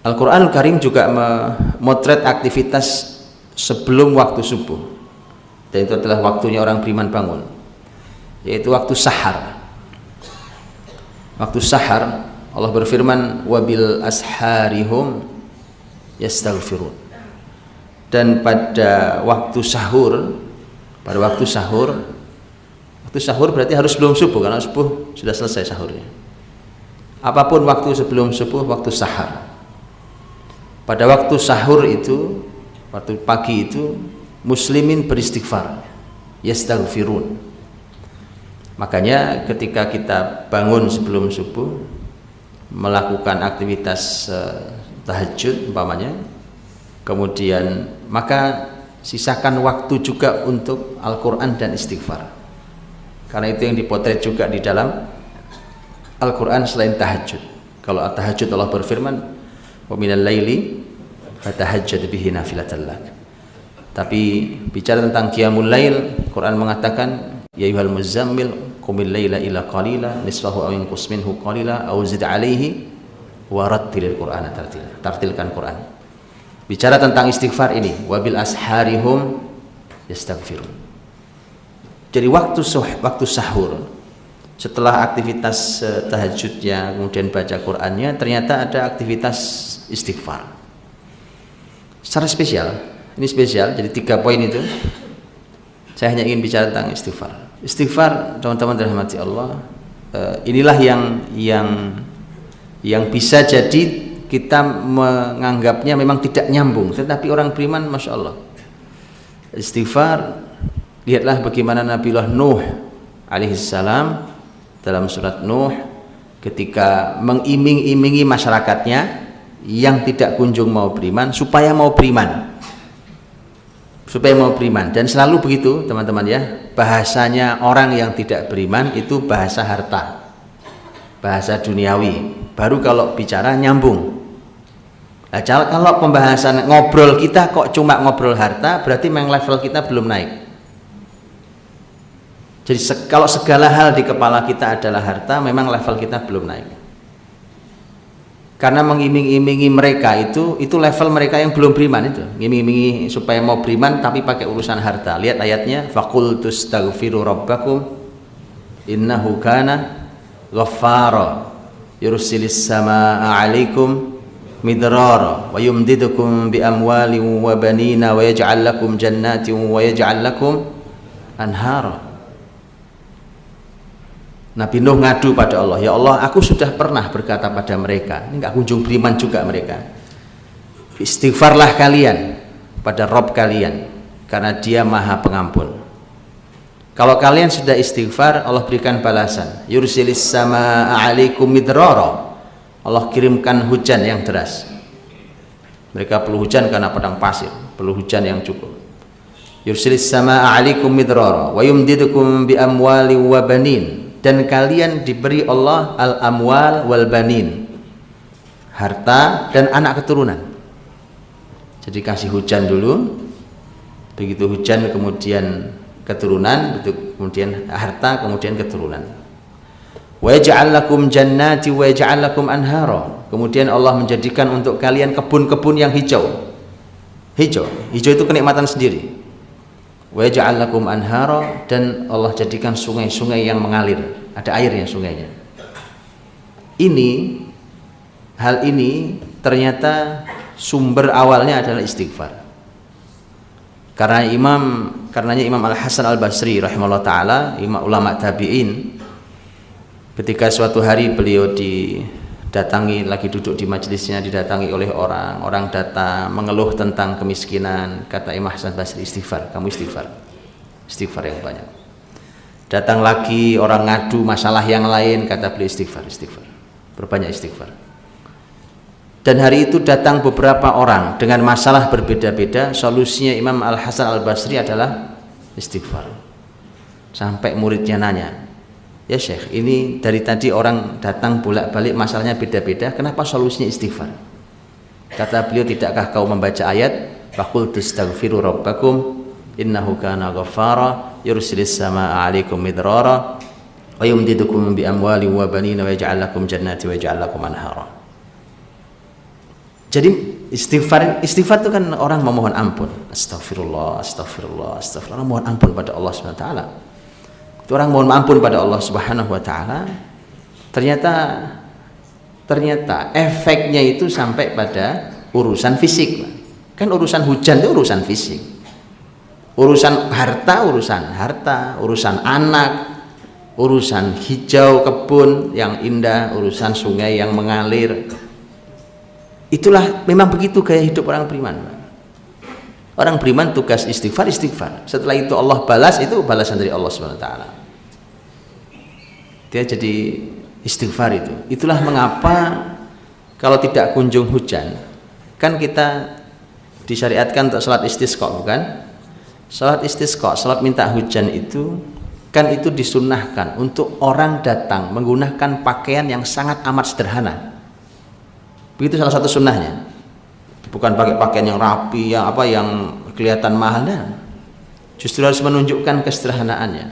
Al-Quranul Karim juga memotret aktivitas sebelum waktu subuh, dan itu adalah waktunya orang beriman bangun, yaitu waktu sahar. Waktu sahar Allah berfirman, wabil asharihum yastaghfirun. Dan pada waktu sahur, waktu sahur berarti harus sebelum subuh, karena subuh sudah selesai sahurnya. Apapun waktu sebelum subuh, waktu sahar. Pada waktu sahur itu, waktu pagi itu, muslimin beristighfar, yastaghfirun. Makanya ketika kita bangun sebelum subuh, melakukan aktivitas tahajud umpamanya, kemudian maka sisakan waktu juga untuk Al-Quran dan istighfar, karena itu yang dipotret juga di dalam Al-Quran selain tahajud. Kalau tahajud Allah berfirman, wa minal laili fatahajjad bihi nafilatan lak. Tapi bicara tentang qiyamul lail, Quran mengatakan, ya ayyuhal muzammil qumil laila illa qalila nisfahu aw inqus minhu qalila aw zid alaihi wa rattilil qur'ana tartila. Tartilkan Quran. Bicara tentang istighfar ini, wabil asharihum yastaghfirun. Jadi waktu sahur, setelah aktivitas tahajudnya, kemudian baca Qur'annya, ternyata ada aktivitas istighfar secara spesial. Ini spesial, jadi 3 poin itu saya hanya ingin bicara tentang istighfar. Istighfar, teman-teman dirahmati Allah, inilah yang bisa jadi kita menganggapnya memang tidak nyambung, tetapi orang beriman, masya Allah, istighfar. Lihatlah bagaimana Nabiullah Nuh alaihissalam dalam surat Nuh ketika mengiming-imingi masyarakatnya yang tidak kunjung mau beriman supaya mau beriman, dan selalu begitu teman-teman ya, bahasanya orang yang tidak beriman itu bahasa harta, bahasa duniawi, baru kalau bicara nyambung. Nah, kalau pembahasan ngobrol kita kok cuma ngobrol harta, berarti memang level kita belum naik. Jadi kalau segala hal di kepala kita adalah harta, memang level kita belum naik. Karena mengiming-imingi mereka itu level mereka yang belum beriman itu. Ngiming-imingi supaya mau beriman tapi pakai urusan harta. Lihat ayatnya, faqultu astaghfiru rabbakum innahu kana ghaffara yursilis samaa'a 'alaikum midrara wa yumdidukum bi amwalin wa banina wa yaj'al lakum jannatin wa yaj'al lakum anhara. Nabi Nuh ngadu pada Allah, ya Allah, aku sudah pernah berkata pada mereka, ini nggak kunjung beriman juga mereka, istighfarlah kalian pada Rob kalian, karena Dia Maha Pengampun. Kalau kalian sudah istighfar, Allah berikan balasan, yursilis samaa'a 'alaikum midrara, Allah kirimkan hujan yang deras. Mereka perlu hujan karena padang pasir, perlu hujan yang cukup. Yursilis samaa'a 'alaikum midrara wa yumdidukum bi amwalin wa banin, dan kalian diberi Allah al-amwal wal banin, harta dan anak keturunan. Jadi kasih hujan dulu, begitu hujan kemudian keturunan, kemudian harta, kemudian keturunan. Wa yaj'al lakum jannati wa yaj'al lakum anhara, kemudian Allah menjadikan untuk kalian kebun-kebun yang hijau. Hijau itu kenikmatan sendiri. Wa yaj'al lakum anhara, dan Allah jadikan sungai-sungai yang mengalir, ada airnya sungainya. Hal ini ternyata sumber awalnya adalah istighfar. Karenanya Imam Al-Hasan Al-Basri rahimahullah taala, imam ulama tabi'in, ketika suatu hari beliau didatangi, lagi duduk di majelisnya, didatangi oleh orang datang mengeluh tentang kemiskinan. Kata Imam Hasan Basri, istighfar, kamu istighfar yang banyak. Datang lagi orang ngadu masalah yang lain, kata beliau, istighfar, berbanyak istighfar. Dan hari itu datang beberapa orang dengan masalah berbeda-beda, solusinya Imam Al-Hasan Al-Basri adalah istighfar. Sampai muridnya nanya, ya Syekh, ini dari tadi orang datang bolak-balik masalahnya beda-beda, kenapa solusinya istighfar? Kata beliau, tidakkah kau membaca ayat faqultu astaghfiru rabbakum innahu kana ghaffara yursilis samaa'a 'alaikum midrara wa yumdidukum bi amwalin wa banina wa yaj'al lakum jannati wa yaj'al lakum anhara. Jadi istighfar itu kan orang memohon ampun. Astagfirullah, astagfirullah, astagfirullah. Orang mohon ampun pada Allah Subhanahu wa taala. Itu orang mohon ampun pada Allah Subhanahu wa taala. Ternyata efeknya itu sampai pada urusan fisik. Kan urusan hujan itu urusan fisik. Urusan harta, urusan anak, urusan hijau kebun yang indah, urusan sungai yang mengalir. Itulah memang begitu gaya hidup orang beriman. Orang beriman tugas istighfar. Setelah itu Allah balas, itu balasan dari Allah Subhanahu wa taala. Dia jadi istighfar itu. Itulah mengapa kalau tidak kunjung hujan, kan kita disyariatkan untuk salat istisqa, bukan? Salat istisqa, salat minta hujan itu kan itu disunnahkan untuk orang datang menggunakan pakaian yang sangat amat sederhana. Begitu salah satu sunnahnya. Bukan pakai pakaian yang rapi, yang kelihatan mahal, nah. Justru harus menunjukkan kesederhanaannya.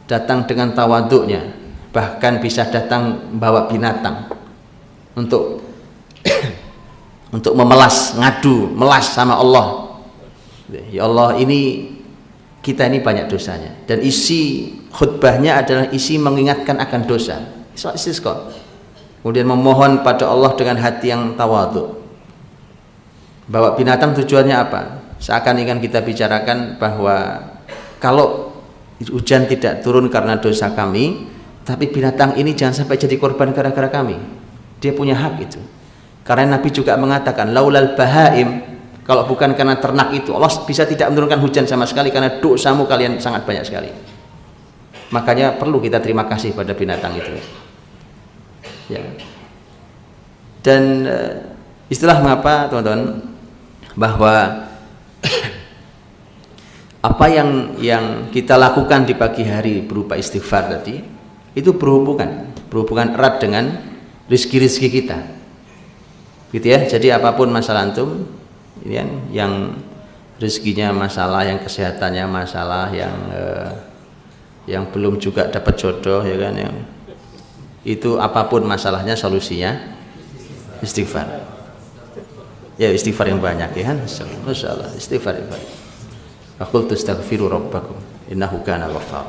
Datang dengan tawaduknya, bahkan bisa datang membawa binatang untuk untuk memelas sama Allah. Ya Allah, kita ini banyak dosanya, dan isi khutbahnya adalah isi mengingatkan akan dosa. Kemudian memohon pada Allah dengan hati yang tawadhu. Bawa binatang tujuannya apa? Seakan ingin kita bicarakan bahwa kalau hujan tidak turun karena dosa kami, tapi binatang ini jangan sampai jadi korban gara-gara kami. Dia punya hak itu. Karena Nabi juga mengatakan, laulal bahaim, kalau bukan karena ternak itu, Allah bisa tidak menurunkan hujan sama sekali karena dosamu kalian sangat banyak sekali. Makanya perlu kita terima kasih pada binatang itu. Ya. Dan istilah mengapa teman-teman, bahwa apa yang kita lakukan di pagi hari berupa istighfar tadi itu berhubungan erat dengan rizki kita, gitu ya. Jadi apapun masalah antum, ini kan, yang rezekinya masalah, yang kesehatannya masalah, yang belum juga dapat jodoh, ya kan, yang itu apapun masalahnya, solusinya istighfar. Ya, istighfar yang banyak, ya kan. Masya Allah, istighfar yang banyak. Faqultu astaghfiru rabbakum innahu kana ghaffar.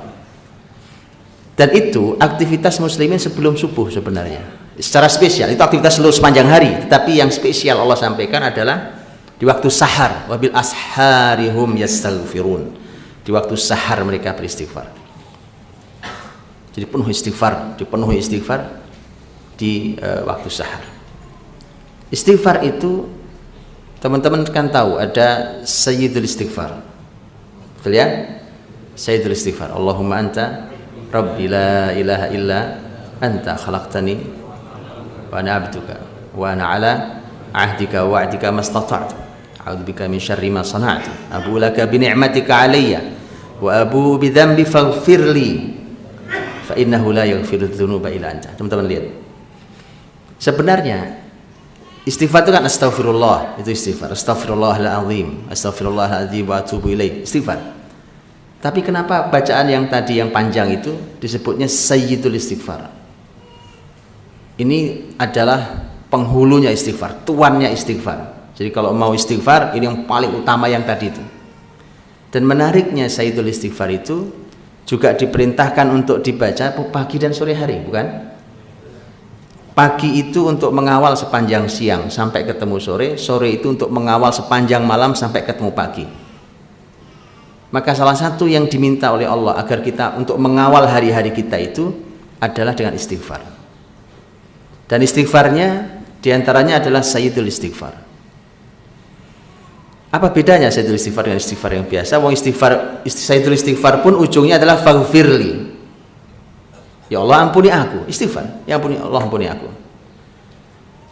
Dan itu aktivitas muslimin sebelum subuh sebenarnya. Secara spesial itu aktivitas seluruh sepanjang hari, tetapi yang spesial Allah sampaikan adalah di waktu sahar. Wabil asharihum yastaghfirun. Di waktu sahar mereka beristighfar. Jadi dipenuhi istighfar di waktu sahar. Istighfar itu teman-teman kan tahu ada sayyidul istighfar. Betul ya? Sayyidul istighfar. Allahumma anta rabbi la ilaha illa anta khalaqtani wa ana abduka wa ana ala ahdika wa wa'dika mastata'tu a'udzubika min syarri ma sana'tu abu laka bi ni'matika alayya wa abu bi dhanbi faghfirli fa innahu la yaghfiru dzunuba illa anta. Teman-teman lihat. Sebenarnya istighfar itu kan astagfirullah, itu istighfar. Astagfirullahaladzim, astagfirullahaladzim wa atubu ilaih, istighfar. Tapi kenapa bacaan yang tadi yang panjang itu disebutnya sayyidul istighfar? Ini adalah penghulunya istighfar, tuannya istighfar. Jadi kalau mau istighfar, ini yang paling utama yang tadi itu. Dan menariknya sayyidul istighfar itu juga diperintahkan untuk dibaca pagi dan sore hari, bukan? Pagi itu untuk mengawal sepanjang siang sampai ketemu sore, sore itu untuk mengawal sepanjang malam sampai ketemu pagi. Maka salah satu yang diminta oleh Allah agar kita untuk mengawal hari-hari kita itu adalah dengan istighfar. Dan istighfarnya diantaranya adalah sayyidul istighfar. Apa bedanya sayyidul istighfar dengan istighfar yang biasa? Sayyidul istighfar pun ujungnya adalah faghfirli. Ya Allah ampuni aku, istighfar. Ya ampuni Allah, ampuni aku.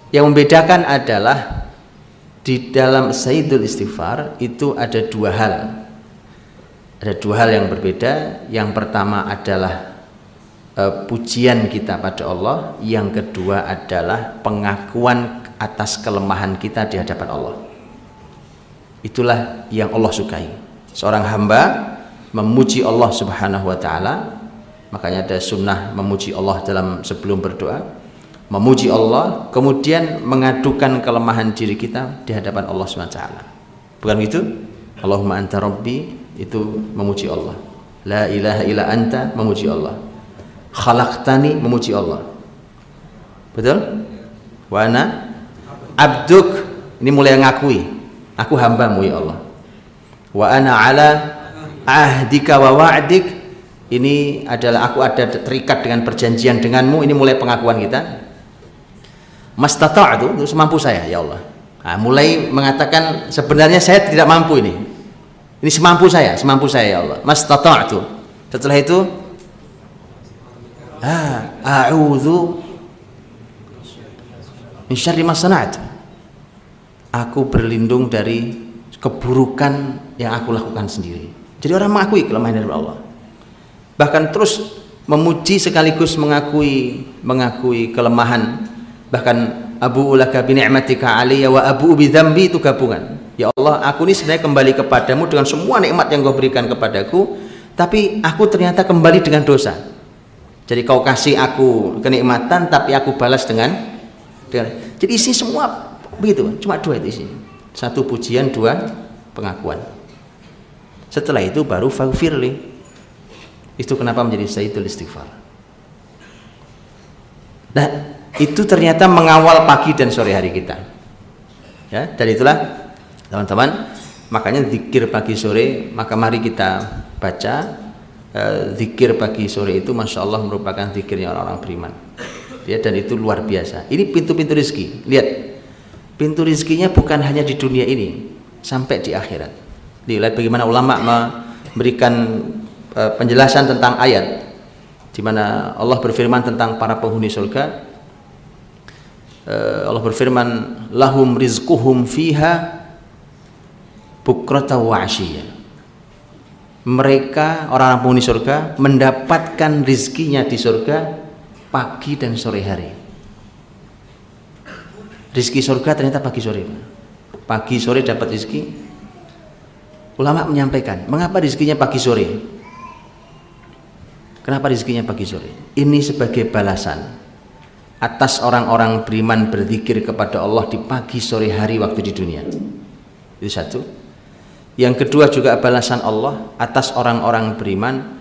Yang membedakan adalah di dalam sayyidul istighfar itu ada dua hal. Ada dua hal yang berbeda. Yang pertama adalah pujian kita pada Allah. Yang kedua adalah pengakuan atas kelemahan kita di hadapan Allah. Itulah yang Allah sukai. Seorang hamba memuji Allah Subhanahu wa taala. Makanya ada sunnah memuji Allah sebelum berdoa. memuji Allah, kemudian mengadukan kelemahan diri kita di hadapan Allah SWT. Bukan itu? Allahumma anta rabbi, itu memuji Allah. La ilaha illa anta, memuji Allah. Khalaqtani, memuji Allah. Betul? Wa ana abduk, ini mulai ngakui, aku hambamu ya Allah. Wa ana ala ahdika wa wa'dik, ini adalah aku ada terikat dengan perjanjian denganmu, ini mulai pengakuan kita. Mastata'tu, itu semampu saya ya Allah. Nah, mulai mengatakan sebenarnya saya tidak mampu ini semampu saya ya Allah. Mastata'tu. Setelah itu a'udzu min syarri ma sana'tu, aku berlindung dari keburukan yang aku lakukan sendiri. Jadi orang mengakui kelemahan dari Allah, bahkan terus memuji sekaligus mengakui kelemahan. Bahkan abu'u laka bi ni'matika 'alayya wa abu'u bi dzambi, itu gabungan. Ya Allah, aku ini sebenarnya kembali kepadamu dengan semua nikmat yang kau berikan kepadaku, tapi aku ternyata kembali dengan dosa. Jadi kau kasih aku kenikmatan, tapi aku balas dengan jadi isi semua begitu, cuma dua itu isi. Satu pujian, dua pengakuan. Setelah itu baru faghfirli. Itu kenapa menjadi sayyidul istighfar. Nah, itu ternyata mengawal pagi dan sore hari kita. Ya, dan itulah teman-teman, makanya zikir pagi sore, maka mari kita baca zikir pagi sore itu, masya Allah merupakan zikirnya orang-orang beriman. Ya, dan itu luar biasa. Ini pintu-pintu rezeki. Lihat, pintu rezekinya bukan hanya di dunia ini, sampai di akhirat. Lihat bagaimana ulama memberikan penjelasan tentang ayat di mana Allah berfirman tentang para penghuni surga. Allah berfirman, lahum rizquhum fiha bukrata wa asyiyya. Mereka orang-orang penghuni surga mendapatkan rizkinya di surga pagi dan sore hari. Rizki surga ternyata pagi sore. Pagi sore dapat rizki. Ulama menyampaikan, mengapa rizkinya pagi sore? Kenapa rizkinya pagi sore? Ini sebagai balasan atas orang-orang beriman berzikir kepada Allah di pagi sore hari waktu di dunia. Itu satu. Yang kedua juga balasan Allah atas orang-orang beriman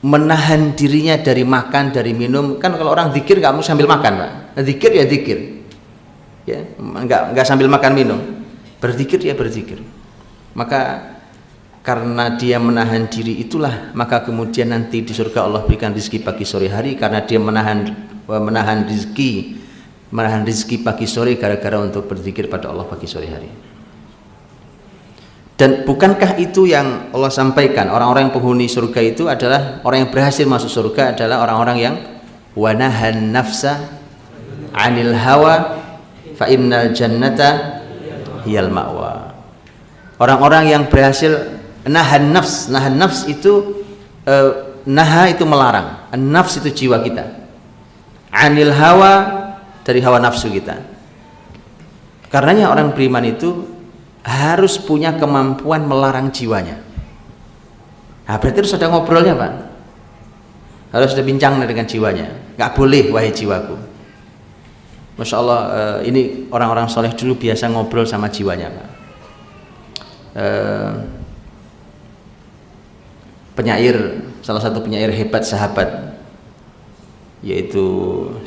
menahan dirinya dari makan, dari minum. Kan kalau orang zikir nggak mau sambil makan, Pak. Zikir ya zikir, ya nggak sambil makan minum. Berzikir ya berzikir. Maka karena dia menahan diri itulah, maka kemudian nanti di surga Allah berikan rezeki pagi sore hari, karena dia menahan rezeki pagi sore gara-gara untuk berzikir pada Allah pagi sore hari. Dan bukankah itu yang Allah sampaikan, orang-orang yang penghuni surga itu adalah orang yang berhasil masuk surga adalah orang-orang yang wanahan nafsa 'anil hawa fa innal jannata hiyal ma'wa. Orang-orang yang berhasil nahan nafs itu naha itu melarang, nafs itu jiwa kita, anil hawa dari hawa nafsu kita. Karenanya orang beriman itu harus punya kemampuan melarang jiwanya. Nah, berarti harus ada ngobrolnya, Pak. Harus ada bincang dengan jiwanya. Nggak boleh, wahai jiwaku. Masya Allah, ini orang-orang soleh dulu biasa ngobrol sama jiwanya, Pak. Penyair, salah satu penyair hebat sahabat, yaitu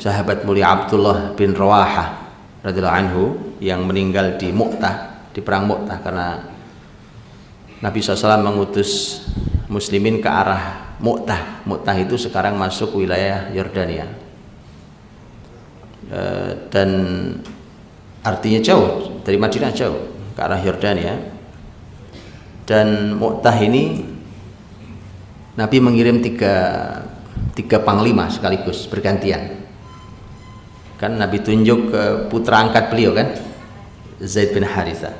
sahabat mulia Abdullah bin Rawahah radhiyallahu anhu, yang meninggal di Mu'tah, di perang Mu'tah, karena Nabi SAW mengutus muslimin ke arah Mu'tah. Mu'tah itu sekarang masuk wilayah Yordania, dan artinya jauh dari Madinah, jauh ke arah Yordania. Dan Mu'tah ini Nabi mengirim tiga panglima sekaligus bergantian. Kan Nabi tunjuk ke putra angkat beliau kan, Zaid bin Harithah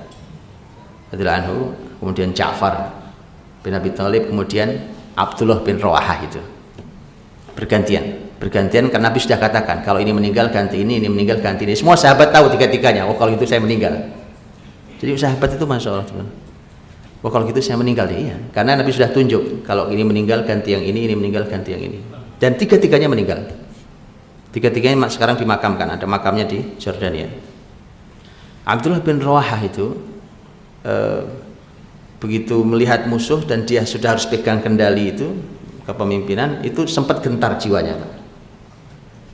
radhiyallahu anhu, kemudian Ja'far bin Abi Thalib, kemudian Abdullah bin Rawahah. Itu bergantian karena Nabi sudah katakan kalau ini meninggal ganti ini meninggal ganti ini. Semua sahabat tahu tiga-tiganya, oh kalau itu saya meninggal. Jadi sahabat itu masya Allah, teman. Oh kalau gitu saya meninggal deh, iya. Karena Nabi sudah tunjuk kalau ini meninggal ganti yang ini meninggal ganti yang ini, dan tiga-tiganya meninggal. Tiga-tiganya sekarang dimakamkan, ada makamnya di Jordania. Abdullah bin Rawahah itu begitu melihat musuh dan dia sudah harus pegang kendali itu kepemimpinan, itu sempat gentar jiwanya, Pak.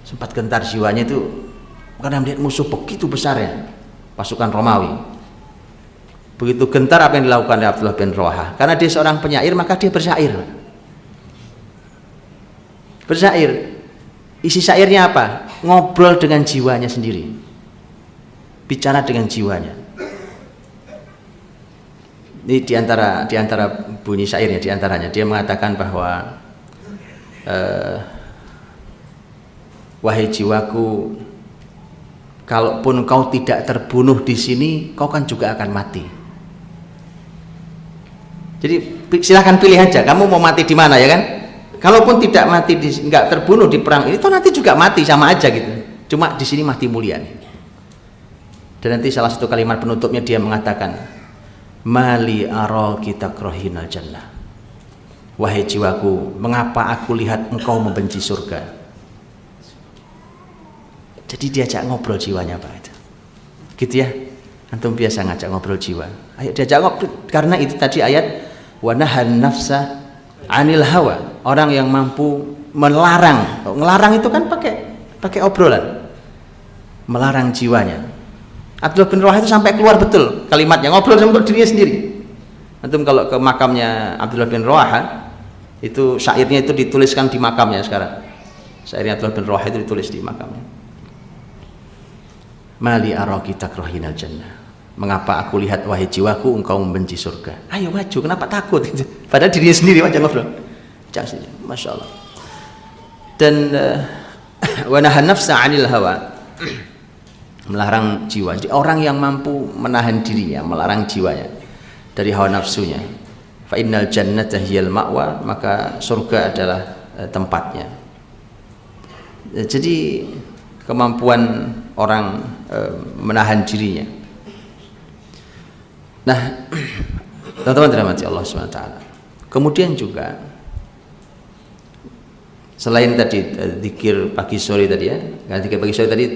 Sempat gentar jiwanya itu karena melihat musuh begitu besarnya pasukan Romawi. Begitu gentar apa yang dilakukan oleh Abdullah bin Rawahah, karena dia seorang penyair maka dia bersyair. Bersair, isi syairnya apa? Ngobrol dengan jiwanya sendiri, bicara dengan jiwanya. Ini diantara bunyi syairnya, diantaranya dia mengatakan bahwa wahai jiwaku, kalaupun kau tidak terbunuh di sini, kau kan juga akan mati. Jadi silahkan pilih aja, kamu mau mati di mana, ya kan? Kalaupun tidak mati, nggak terbunuh di perang ini, toh nanti juga mati sama aja gitu. Cuma di sini mati mulia nih. Dan nanti salah satu kalimat penutupnya dia mengatakan, Mali araki takrahinal jannah. Wahai jiwaku, mengapa aku lihat engkau membenci surga? Jadi diajak ngobrol jiwanya, Pak. Gitu ya. Antum biasa ngajak ngobrol jiwa. Ayo diajak ngobrol, karena itu tadi ayat wa nahan nafsa 'anil hawa. Orang yang mampu melarang. Ngelarang itu kan pakai obrolan. Melarang jiwanya. Abdullah bin Rawahah itu sampai keluar betul kalimatnya, ngobrol sama dirinya sendiri. Antum kalau ke makamnya Abdullah bin Rawahah, itu syairnya itu dituliskan di makamnya sekarang. Syairnya Abdullah bin Rawahah itu ditulis di makamnya. Mali araki takrahinal jannah. Mengapa aku lihat wahai jiwaku engkau membenci surga? Ayo maju, kenapa takut? Padahal dirinya sendiri aja ngobrol. Jangan, Masya Allah. Dan wa nahan nafsa 'anil hawa. Melarang jiwa. Jadi orang yang mampu menahan dirinya, melarang jiwanya dari hawa nafsunya. Fa innal jannata hiyal ma'wa, maka surga adalah tempatnya. Jadi kemampuan orang menahan dirinya. Nah, teman-teman dirahmati Allah SWT. Kemudian juga selain tadi zikir pagi sore tadi ya, zikir pagi sore tadi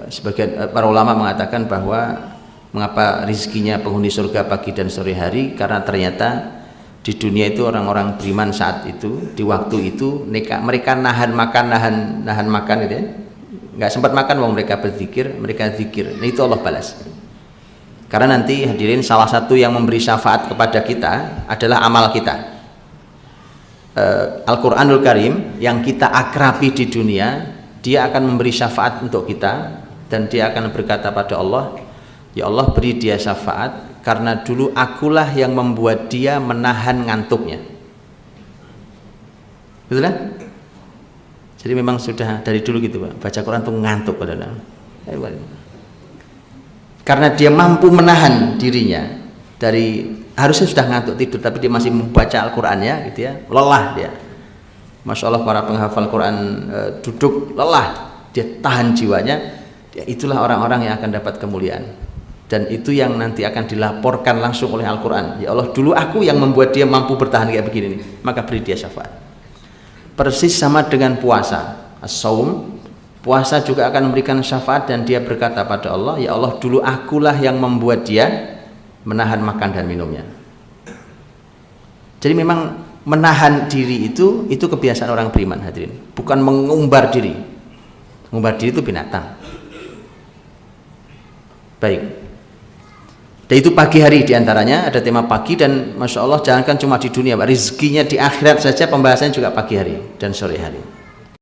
sebagian para ulama mengatakan bahwa mengapa rizkinya penghuni surga pagi dan sore hari, karena ternyata di dunia itu orang-orang beriman saat itu, di waktu itu mereka nahan makan gitu ya, nggak sempat makan, wong mereka berzikir, mereka zikir. Nah, itu Allah balas. Karena nanti hadirin, salah satu yang memberi syafaat kepada kita adalah amal kita. Al-Quranul Karim yang kita akrabi di dunia, dia akan memberi syafaat untuk kita, dan dia akan berkata pada Allah, ya Allah, beri dia syafaat karena dulu akulah yang membuat dia menahan ngantuknya. Betul kan? Jadi memang sudah dari dulu gitu, Pak. Baca Quran tuh ngantuk kadang-kadang. Karena dia mampu menahan dirinya dari, harusnya sudah ngantuk tidur, tapi dia masih membaca Al-Qurannya gitu ya, lelah dia. Masya Allah, para penghafal Quran duduk lelah, dia tahan jiwanya, ya, itulah orang-orang yang akan dapat kemuliaan. Dan itu yang nanti akan dilaporkan langsung oleh Al-Quran. Ya Allah, dulu aku yang membuat dia mampu bertahan kayak begini nih, maka beri dia syafaat. Persis sama dengan puasa, as-saum, puasa juga akan memberikan syafaat, dan dia berkata pada Allah, ya Allah, dulu akulah yang membuat dia menahan makan dan minumnya. Jadi memang menahan diri itu kebiasaan orang beriman, hadirin, bukan mengumbar diri. Mengumbar diri itu binatang. Baik. Dan itu pagi hari diantaranya ada tema pagi, dan Masya Allah, jangankan cuma di dunia, rizkinya di akhirat saja pembahasannya juga pagi hari dan sore hari.